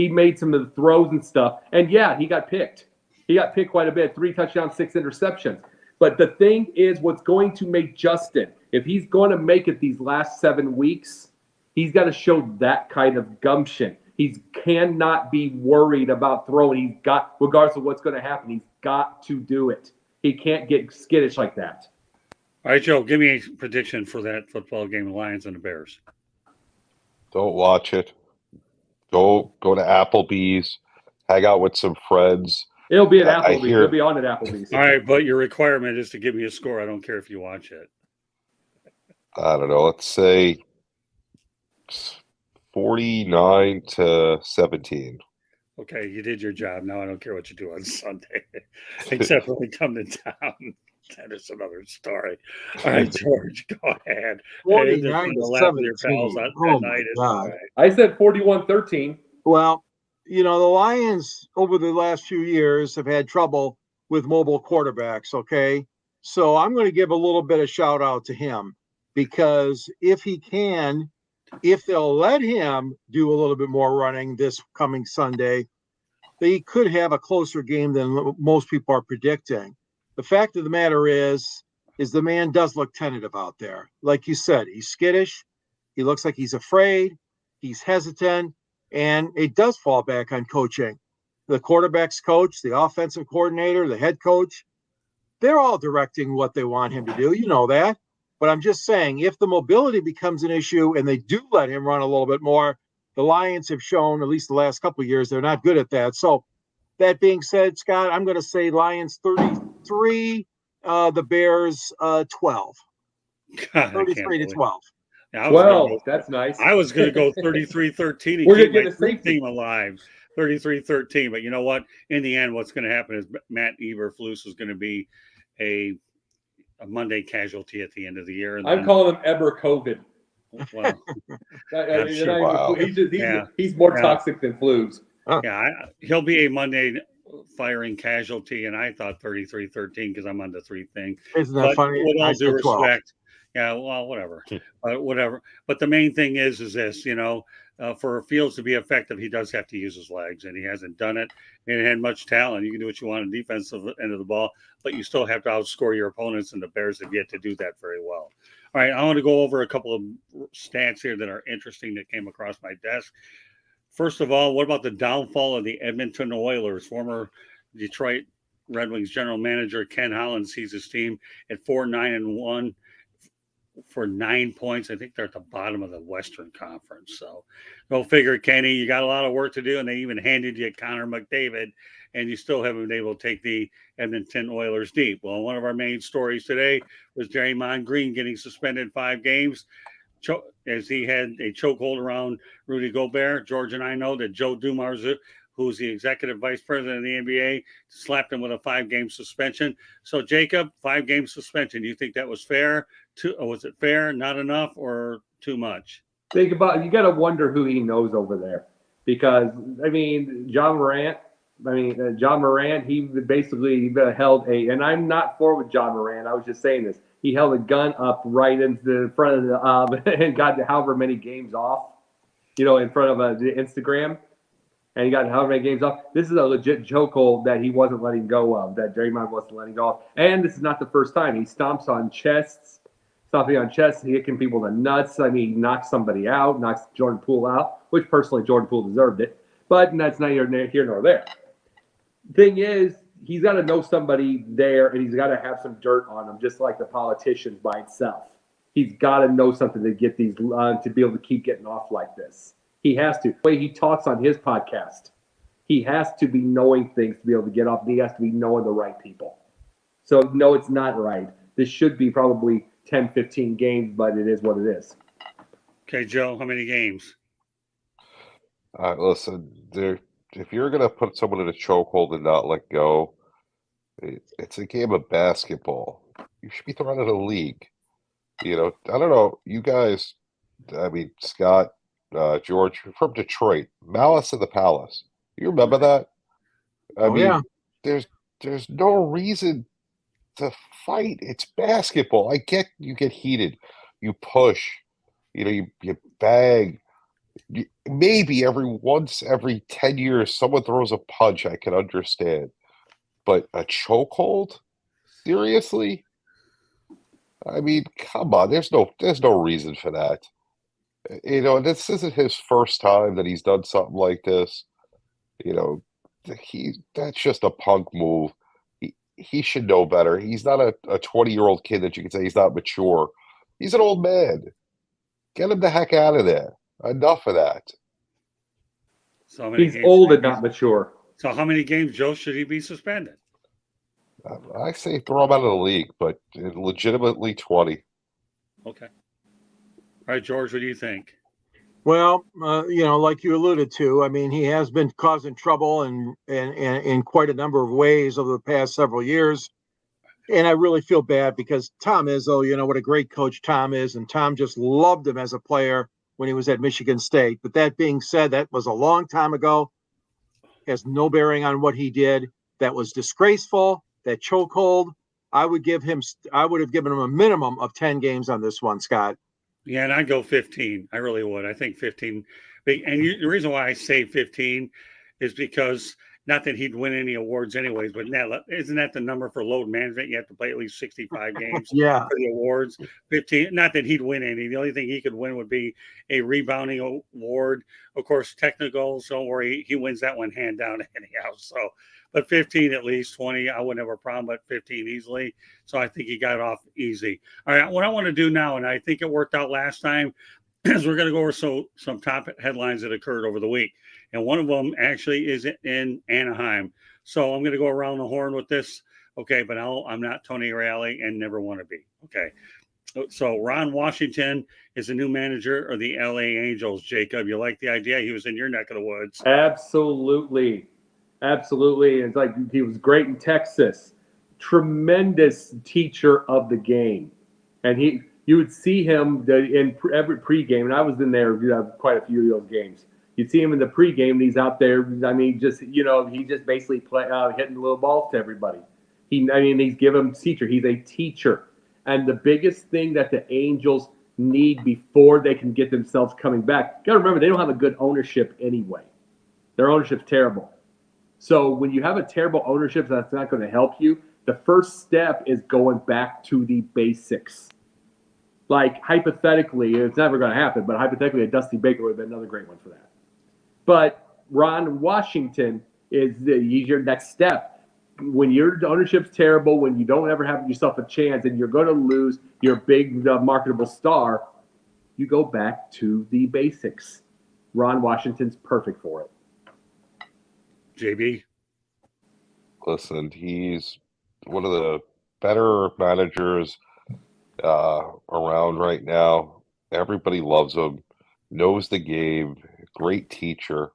made some of the throws and stuff, and yeah, he got picked. He got picked quite a bit, 3 touchdowns, 6 interceptions. But the thing is, what's going to make Justin, if he's going to make it these last 7 weeks, he's got to show that kind of gumption. He cannot be worried about throwing. Regardless of what's going to happen, he's got to do it. He can't get skittish like that. All right, Joe, give me a prediction for that football game, the Lions and the Bears. Don't watch it. Go to Applebee's, hang out with some friends. It'll be at Applebee's. It'll be on at Applebee's. All right, but your requirement is to give me a score. I don't care if you watch it. I don't know. Let's say 49-17. Okay, you did your job. Now I don't care what you do on Sunday, except when we come to town. That is another story. All right, George, go ahead. 49-17. I said 41-13. Well, the Lions over the last few years have had trouble with mobile quarterbacks, okay? So I'm going to give a little bit of shout out to him because if they'll let him do a little bit more running this coming Sunday, they could have a closer game than most people are predicting. The fact of the matter is the man does look tentative out there. Like you said, he's skittish. He looks like he's afraid. He's hesitant. And it does fall back on coaching. The quarterback's coach, the offensive coordinator, the head coach, they're all directing what they want him to do. You know that. But I'm just saying, if the mobility becomes an issue and they do let him run a little bit more, the Lions have shown, at least the last couple of years, they're not good at that. So that being said, Scott, I'm going to say Lions 33 the Bears 12. God, I can't 33 to believe. 12. Yeah, I was gonna 12. go. That's nice. I was going to go 33-13 and We're gonna keep my get a dream safety. team alive. 33-13. But you know what? In the end, what's going to happen is Matt Eberflus is going to be a Monday casualty at the end of the year. And I'm then, calling him Eber COVID. well, He's Wow. he's more Yeah. toxic than flus. he'll be a Monday firing casualty. And I thought 33-13 because I'm on the 3 thing. Isn't that But funny? with all I due said 12. respect, yeah, well, whatever. Whatever. But the main thing is this, for Fields to be effective, he does have to use his legs, and he hasn't done it. And he had much talent. You can do what you want on the defensive end of the ball, but you still have to outscore your opponents, and the Bears have yet to do that very well. All right, I want to go over a couple of stats here that are interesting that came across my desk. First of all, what about the downfall of the Edmonton Oilers? Former Detroit Red Wings general manager Ken Holland sees his team at 4-9-1 for 9 points. I think they're at the bottom of the Western Conference. So go figure, Kenny. You got a lot of work to do, and they even handed you Connor McDavid, and you still haven't been able to take the Edmonton Oilers deep. Well, one of our main stories today was Draymond Green getting suspended 5 games as he had a chokehold around Rudy Gobert. George and I know that Joe Dumars, who's the executive vice president of the NBA, slapped him with a 5-game suspension. So, Jacob, 5-game suspension. Do you think that was fair? Was it fair, not enough, or too much? Think about it. You got to wonder who he knows over there, because John Morant. John Morant. He basically held and I'm not for John Morant. I was just saying this. He held a gun up right into the front of the and got however many games off, in front of the Instagram. And he got however many games off. This is a legit chokehold that he wasn't letting go of, that Draymond wasn't letting go of. And this is not the first time. He stomps on chests, stomping on chests, hicking people in the nuts. He knocks somebody out, knocks Jordan Poole out, which personally Jordan Poole deserved it. But that's neither here nor there. Thing is, he's got to know somebody there, and he's got to have some dirt on him, just like the politicians by itself. He's got to know something to get these to be able to keep getting off like this. He has to. The way he talks on his podcast, he has to be knowing things to be able to get off. And he has to be knowing the right people. So, no, it's not right. This should be probably 10, 15 games, but it is what it is. Okay, Joe, how many games? Listen, if you're going to put someone in a chokehold and not let go, it's a game of basketball. You should be thrown out of the league. I don't know. You guys, Scott, George, from Detroit, Malice in the Palace. You remember that? Yeah. There's no reason to fight. It's basketball. I get you get heated, you push, you bang. Maybe every 10 years someone throws a punch. I can understand, but a chokehold? Seriously? Come on. There's no reason for that. This isn't his first time that he's done something like this. That's just a punk move. He should know better. He's not a 20-year-old kid that you can say he's not mature. He's an old man. Get him the heck out of there. Enough of that. So he's old and not mature. So how many games, Joe, should he be suspended? I say throw him out of the league, but legitimately 20. Okay. All right, George, what do you think? Well, like you alluded to, he has been causing trouble in quite a number of ways over the past several years. And I really feel bad because Tom Izzo, what a great coach Tom is. And Tom just loved him as a player when he was at Michigan State. But that being said, that was a long time ago. Has no bearing on what he did. That was disgraceful. That chokehold. I would have given him a minimum of 10 games on this one, Scott. Yeah, and I'd go 15. I really would. I think 15. And the reason why I say 15 is because not that he'd win any awards anyways, but isn't that the number for load management? You have to play at least 65 games for the awards. 15. Not that he'd win any. The only thing he could win would be a rebounding award. Of course, technicals, don't worry. He wins that one hand down anyhow. So, but 15 at least, 20, I wouldn't have a problem, but 15 easily. So I think he got off easy. All right, what I want to do now, and I think it worked out last time, is we're going to go over some top headlines that occurred over the week. And one of them actually is in Anaheim. So I'm going to go around the horn with this. Okay, but I'm not Tony Reale and never want to be. Okay. So Ron Washington is the new manager of the LA Angels. Jacob, you like the idea? He was in your neck of the woods. Absolutely. Absolutely. It's like he was great in Texas. Tremendous teacher of the game. And you would see him in every pregame, and I was in there quite a few of those games. You'd see him in the pregame, and he's out there. I mean, he just basically hitting little balls to everybody. He's giving teacher. He's a teacher. And the biggest thing that the Angels need before they can get themselves coming back, you got to remember, they don't have a good ownership anyway. Their ownership's terrible. So when you have a terrible ownership, that's not going to help you. The first step is going back to the basics. Like, hypothetically, it's never going to happen, but hypothetically, a Dusty Baker would have been another great one for that. But Ron Washington he's your next step. When your ownership's terrible, when you don't ever have yourself a chance and you're going to lose your big marketable star, you go back to the basics. Ron Washington's perfect for it. JB? Listen, he's one of the better managers around right now. Everybody loves him, knows the game, great teacher.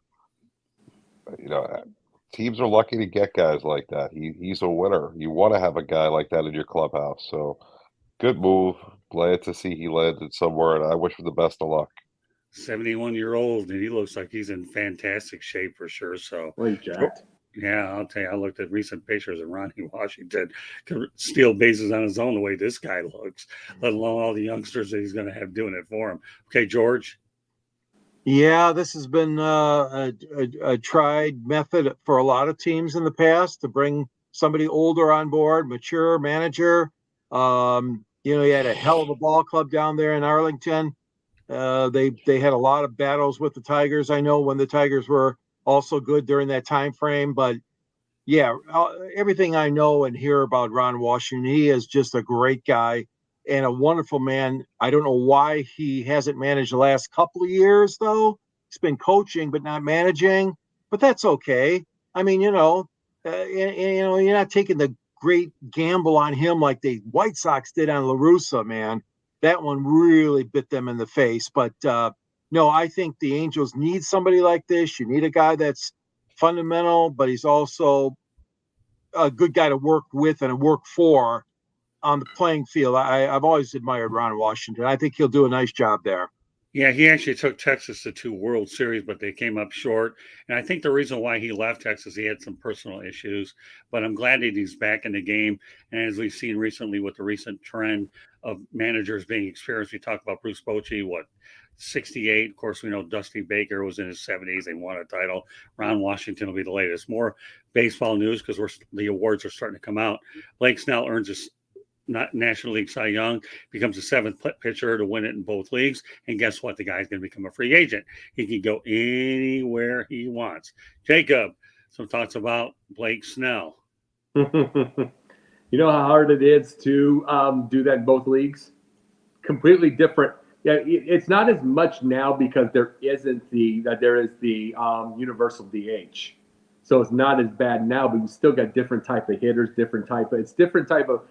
Teams are lucky to get guys like that. He's a winner. You want to have a guy like that in your clubhouse. So good move. Glad to see he landed somewhere, and I wish him the best of luck. 71-year-old, and he looks like he's in fantastic shape for sure. So, well, he's jacked. Yeah, I'll tell you, I looked at recent pictures of Ronnie Washington could steal bases on his own the way this guy looks, let alone all the youngsters that he's going to have doing it for him. Okay, George? Yeah, this has been a tried method for a lot of teams in the past to bring somebody older on board, mature manager. He had a hell of a ball club down there in Arlington. They had a lot of battles with the Tigers. I know when the Tigers were also good during that time frame, but yeah, everything I know and hear about Ron Washington, he is just a great guy and a wonderful man. I don't know why he hasn't managed the last couple of years, though. He's been coaching but not managing, but that's okay. I mean, you're not taking the great gamble on him like the White Sox did on La Russa, man. That one really bit them in the face. But no, I think the Angels need somebody like this. You need a guy that's fundamental, but he's also a good guy to work with and work for on the playing field. I've always admired Ron Washington. I think he'll do a nice job there. Yeah, he actually took Texas to 2 World Series, but they came up short. And I think the reason why he left Texas, he had some personal issues. But I'm glad that he's back in the game. And as we've seen recently with the recent trend of managers being experienced, we talk about Bruce Bochy, 68. Of course, we know Dusty Baker was in his 70s. They won a title. Ron Washington will be the latest. More baseball news because the awards are starting to come out. Blake Snell earns his National League Cy Young, becomes the 7th pitcher to win it in both leagues. And guess what? The guy's going to become a free agent. He can go anywhere he wants. Jacob, some thoughts about Blake Snell. You know how hard it is to do that in both leagues? Completely different. Yeah, it's not as much now because there is the universal DH. So it's not as bad now, but you still got different type of hitters, different type of.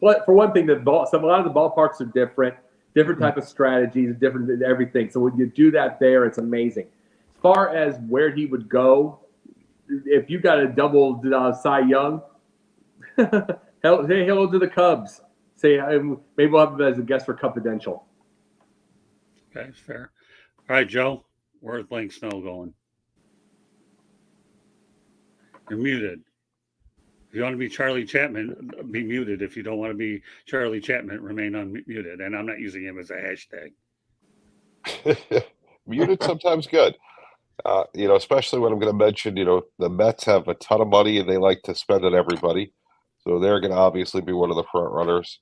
But for one thing, a lot of the ballparks are different type of strategies, different everything. So when you do that there, it's amazing. As far as where he would go, if you got a double Cy Young, say hello to the Cubs. Say maybe we'll have him as a guest for Confidential. Okay, fair. All right, Joe, where's Blake Snell going? You're muted. If you want to be Charlie Chapman, be muted. If you don't want to be Charlie Chapman, remain unmuted. And I'm not using him as a hashtag. Muted sometimes good. Especially when I'm going to mention, the Mets have a ton of money and they like to spend on everybody. So they're going to obviously be one of the front runners.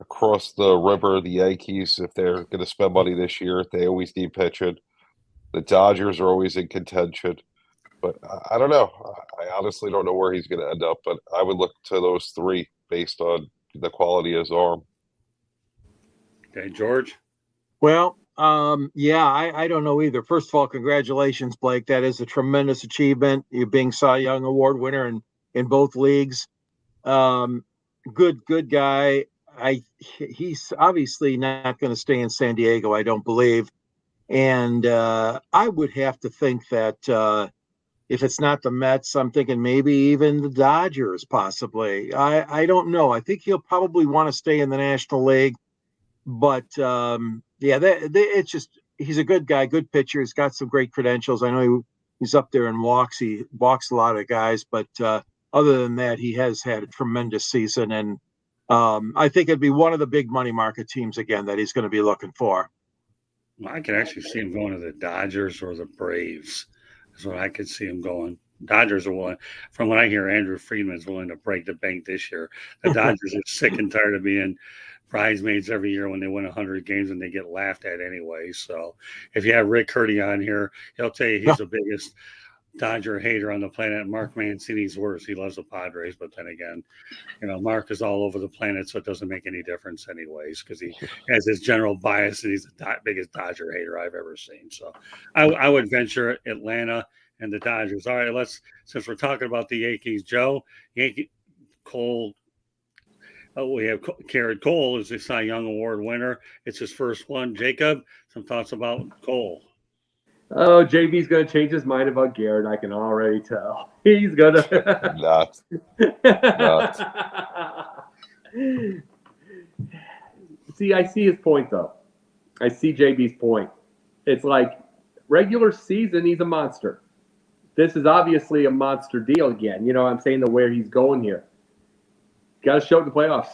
Across the river, the Yankees, if they're going to spend money this year, they always need pitching. The Dodgers are always in contention. But I don't know. I honestly don't know where he's going to end up, but I would look to those 3 based on the quality of his arm. Okay, George? Well, I don't know either. First of all, congratulations, Blake. That is a tremendous achievement. You being Cy Young Award winner in both leagues. Good guy. He's obviously not going to stay in San Diego, I don't believe. And I would have to think that if it's not the Mets, I'm thinking maybe even the Dodgers, possibly. I don't know. I think he'll probably want to stay in the National League. But yeah, it's just he's a good guy, good pitcher. He's got some great credentials. I know he's up there and walks. He walks a lot of guys, but other than that, he has had a tremendous season. And I think it'd be one of the big money market teams again that he's going to be looking for. I could actually see him going to the Dodgers or the Braves. That's what I could see him going. Dodgers are willing. From what I hear, Andrew Friedman's willing to break the bank this year. The Dodgers are sick and tired of being bridesmaids every year when they win 100 games and they get laughed at anyway. So if you have Rick Curdy on here, he'll tell you he's the biggest Dodger hater on the planet. Mark Mancini's worse. He loves the Padres, but then again, Mark is all over the planet, so it doesn't make any difference anyways because he has his general bias and he's the biggest Dodger hater I've ever seen. So I would venture Atlanta and the Dodgers. All right, since we're talking about the Yankees, Joe, Cole. Oh, we have Garrett Cole is the Cy Young Award winner. It's his first one. Jacob, some thoughts about Cole? Oh, JB's going to change his mind about Garrett. I can already tell. He's going to. Not. See, I see his point, though. I see JB's point. It's like regular season, he's a monster. This is obviously a monster deal again. You know what I'm saying? Where he's going here. Got to show it in the playoffs.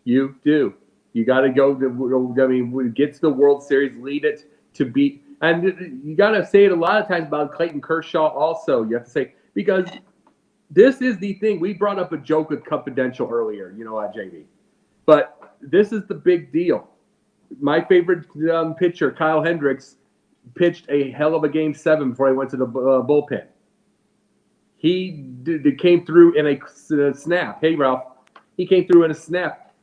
You do. You got to go. Get to the World Series, lead it to beat. And you got to say it a lot of times about Clayton Kershaw also. You have to say, because this is the thing. We brought up a joke with Confidential earlier, JB. But this is the big deal. My favorite pitcher, Kyle Hendricks, pitched a hell of a Game 7 before he went to the bullpen. He came through in a snap. Hey, Ralph. He came through in a snap.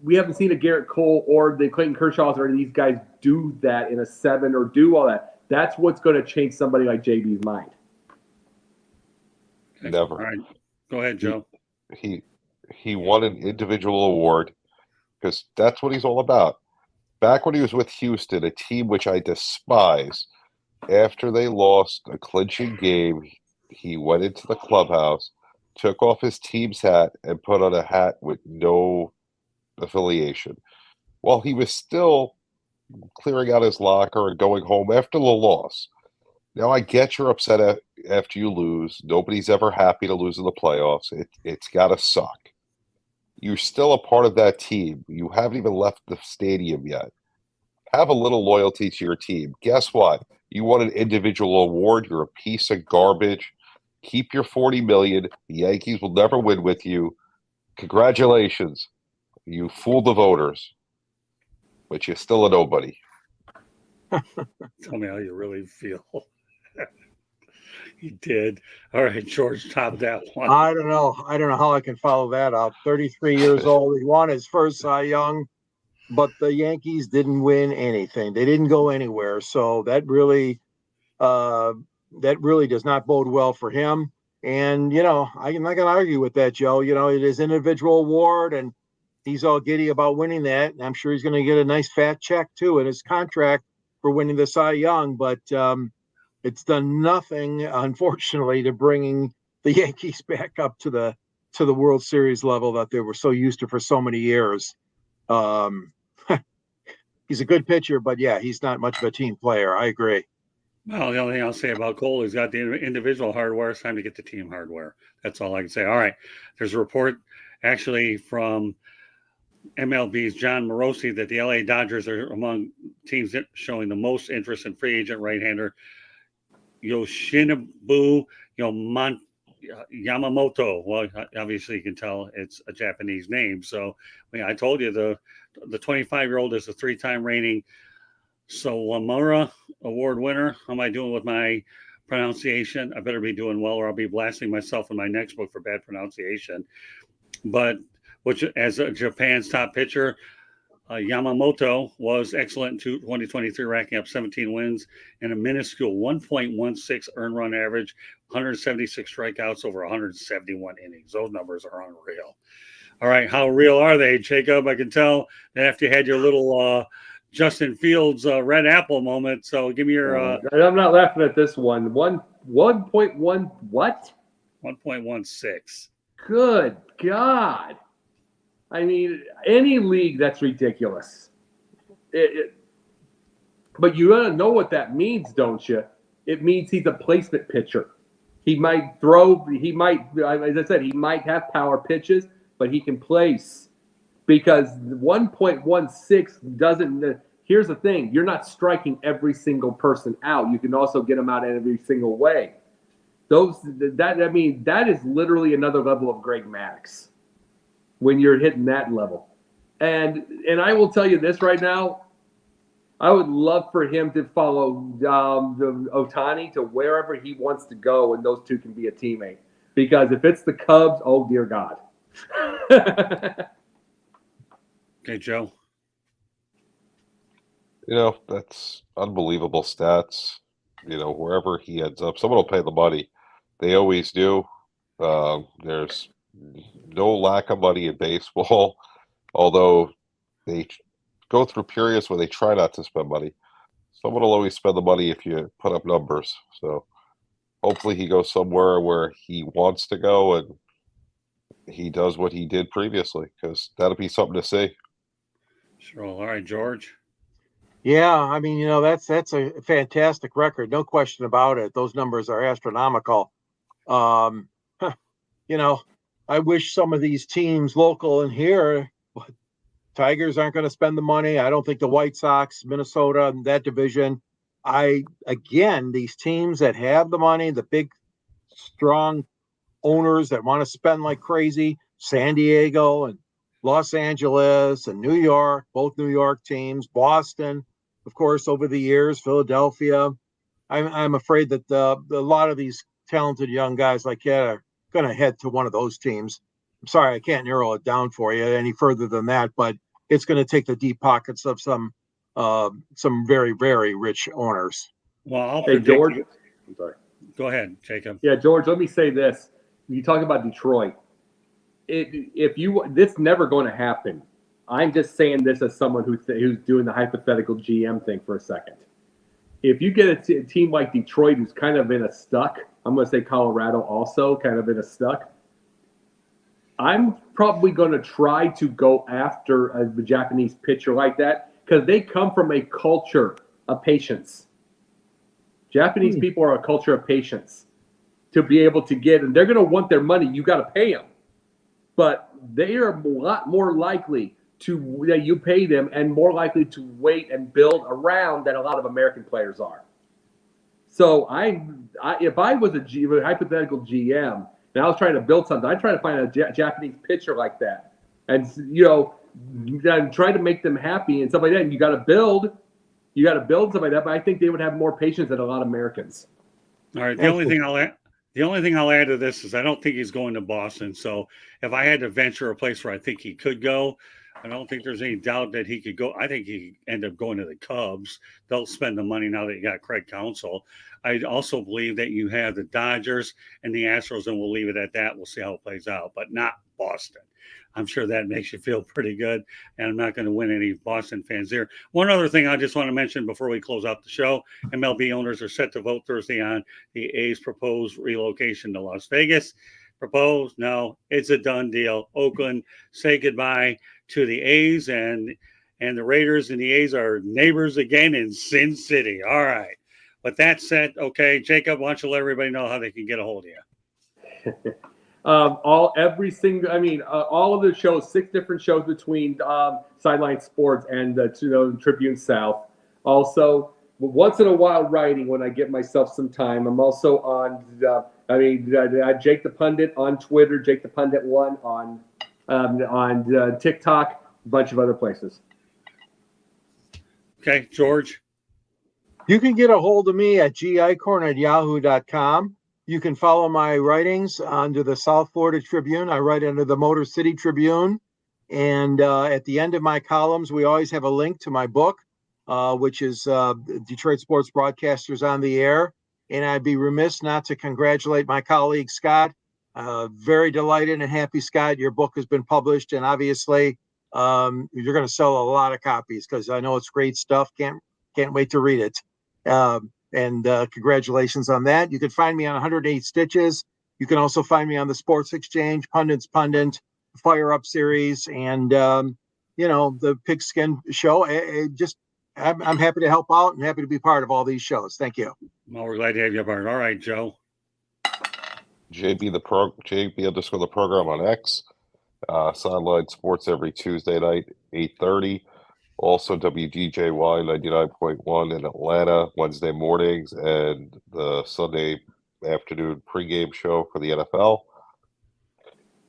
We haven't seen a Garrett Cole or the Clayton Kershaws or these guys do that in a 7 or do all that. That's what's going to change somebody like JB's mind. Never. All right. Go ahead, Joe. He won an individual award because that's what he's all about. Back when he was with Houston, a team which I despise, after they lost a clinching game, he went into the clubhouse, took off his team's hat, and put on a hat with no affiliation. While he was still clearing out his locker and going home after the loss. Now, I get you're upset after you lose. Nobody's ever happy to lose in the playoffs. It's got to suck. You're still a part of that team. You haven't even left the stadium yet. Have a little loyalty to your team. Guess what? You won an individual award. You're a piece of garbage. Keep your $40 million. The Yankees will never win with you. Congratulations. You fooled the voters. But you're still a nobody. Tell me how you really feel. He did. All right, George, top that one. I don't know how I can follow that up. 33 years old. He won his first Cy Young, but the Yankees didn't win anything. They didn't go anywhere. So that really does not bode well for him. And, I'm not going to argue with that, Joe. It is an individual award, and he's all giddy about winning that. And I'm sure he's going to get a nice fat check, too, in his contract for winning the Cy Young. But it's done nothing, unfortunately, to bringing the Yankees back up to the World Series level that they were so used to for so many years. He's a good pitcher, but, yeah, he's not much of a team player. I agree. Well, the only thing I'll say about Cole is he's got the individual hardware. It's time to get the team hardware. That's all I can say. All right. There's a report actually from MLB's John Morosi that the LA Dodgers are among teams that showing the most interest in free agent right-hander Yoshinobu Yamamoto. Well, obviously you can tell it's a Japanese name. So I told you the 25-year-old is a 3-time reigning Sawamura Award winner. How am I doing with my pronunciation? I better be doing well, or I'll be blasting myself in my next book for bad pronunciation. But which, as Japan's top pitcher, Yamamoto was excellent in 2023, racking up 17 wins and a minuscule 1.16 earned run average, 176 strikeouts over 171 innings. Those numbers are unreal. All right, how real are they, Jacob? I can tell that after you had your little Justin Fields red apple moment. So give me your. I'm not laughing at this one. 1.1 what? 1.16. Good God. I mean, any league, that's ridiculous. But you gotta know what that means, don't you? It means he's a placement pitcher. He might throw, as I said, he might have power pitches, but he can place. Because 1.16 doesn't, here's the thing, you're not striking every single person out. You can also get them out in every single way. That is literally another level of Greg Maddux when you're hitting that level. And I will tell you this right now, I would love for him to follow Ohtani to wherever he wants to go, and those two can be a teammate. Because if it's the Cubs, oh dear God. Okay, Joe. That's unbelievable stats. Wherever he ends up, someone will pay the money. They always do. There's no lack of money in baseball, although they go through periods where they try not to spend money. Someone will always spend the money if you put up numbers. So hopefully he goes somewhere where he wants to go and he does what he did previously, because that'll be something to see. Sure. All right, George. Yeah, I mean, that's a fantastic record, no question about it. Those numbers are astronomical. I wish some of these teams local in here, Tigers aren't going to spend the money. I don't think the White Sox, Minnesota, that division. These teams that have the money, the big, strong owners that want to spend like crazy, San Diego and Los Angeles and New York, both New York teams, Boston, of course, over the years, Philadelphia. I'm afraid that a lot of these talented young guys like that are going to head to one of those teams. I'm sorry, I can't narrow it down for you any further than that, but it's going to take the deep pockets of some very, very rich owners. Well, hey, George. I'm sorry. Go ahead, Jacob. Yeah, George, let me say this. You talk about Detroit. This never going to happen. I'm just saying this as someone who's doing the hypothetical GM thing for a second. If you get a team like Detroit who's kind of in a stuck, I'm going to say Colorado also kind of in a stuck, I'm probably going to try to go after a Japanese pitcher like that because they come from a culture of patience. Japanese people are a culture of patience to be able to get, and they're going to want their money. You got to pay them. But they are a lot more likely that you pay them and more likely to wait and build around than a lot of American players are. So if I was a hypothetical GM and I was trying to build something, I'd try to find a Japanese pitcher like that and, try to make them happy and stuff like that. And you got to build stuff like that. But I think they would have more patience than a lot of Americans. All right. The only thing I'll add to this is I don't think he's going to Boston. So if I had to venture a place where I think he could go, I don't think there's any doubt that he could go. I think he could end up going to the Cubs. They'll spend the money now that you got Craig Counsell. I also believe that you have the Dodgers and the Astros, and we'll leave it at that. We'll see how it plays out, but not Boston. I'm sure that makes you feel pretty good, and I'm not going to win any Boston fans there. One other thing I just want to mention before we close out the show, MLB owners are set to vote Thursday on the A's proposed relocation to Las Vegas. Proposed? No, it's a done deal. Oakland, say goodbye to the A's, and the Raiders and the A's are neighbors again in Sin City. All right. With that said, okay, Jacob, why don't you let everybody know how they can get a hold of you? All of the shows, 6 different shows between Sideline Sports and the Tribune South. Also, once in a while writing when I get myself some time. I'm also on Jake the Pundit on Twitter, Jake the Pundit 1 on TikTok, a bunch of other places. Okay, George. You can get a hold of me at gicorn@yahoo.com. You can follow my writings under the South Florida Tribune. I write under the Motor City Tribune. And at the end of my columns, we always have a link to my book, which is Detroit Sports Broadcasters on the Air. And I'd be remiss not to congratulate my colleague, Scott. Very delighted and happy, Scott. Your book has been published, and obviously you're going to sell a lot of copies because I know it's great stuff. Can't wait to read it. And congratulations on that. You can find me on 108 Stitches. You can also find me on the Sports Exchange, Pundit's Pundit, Fire Up series, and the Pigskin Show. I'm happy to help out and happy to be part of all these shows. Thank you. Well, we're glad to have you aboard. All right, Joe. JB underscore the program on X. Sideline Sports every Tuesday night, 8:30. Also WDJY 99.1 in Atlanta, Wednesday mornings, and the Sunday afternoon pregame show for the NFL.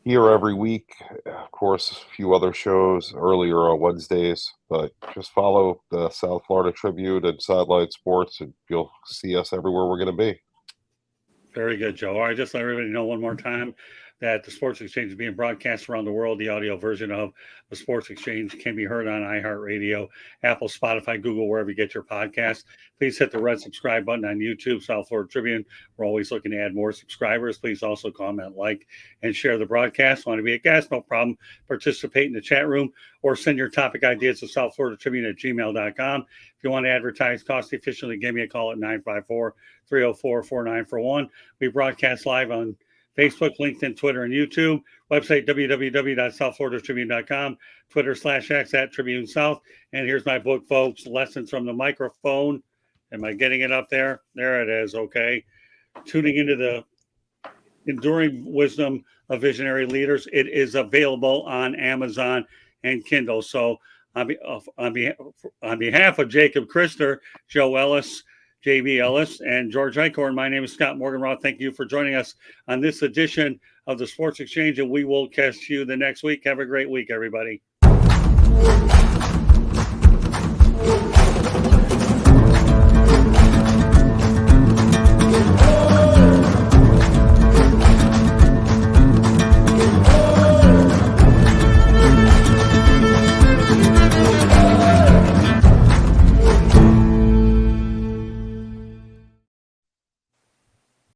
Here every week, of course, a few other shows earlier on Wednesdays, but just follow the South Florida Tribune and Sideline Sports, and you'll see us everywhere we're going to be. Very good, Joe. All right, just let everybody know one more time that the Sports Exchange is being broadcast around the world. The audio version of the Sports Exchange can be heard on iHeartRadio, Apple, Spotify, Google, wherever you get your podcast. Please hit the red subscribe button on YouTube, South Florida Tribune. We're always looking to add more subscribers. Please also comment, like, and share the broadcast. Want to be a guest? No problem. Participate in the chat room or send your topic ideas to southfloridatribune@gmail.com. If you want to advertise cost efficiently, give me a call at 954-304-4941. We broadcast live on Facebook, LinkedIn, Twitter, and YouTube. Website, www.southfloridatribune.com. Twitter /X @Tribune South. And here's my book, folks, Lessons from the Microphone. Am I getting it up there? There it is. Okay. Tuning into the enduring wisdom of visionary leaders. It is available on Amazon and Kindle. So on behalf of Jacob Christer, Joe Ellis, JB Ellis, and George Eichhorn, my name is Scott Morganroth. Thank you for joining us on this edition of the Sports Exchange, and we will catch you the next week. Have a great week, everybody.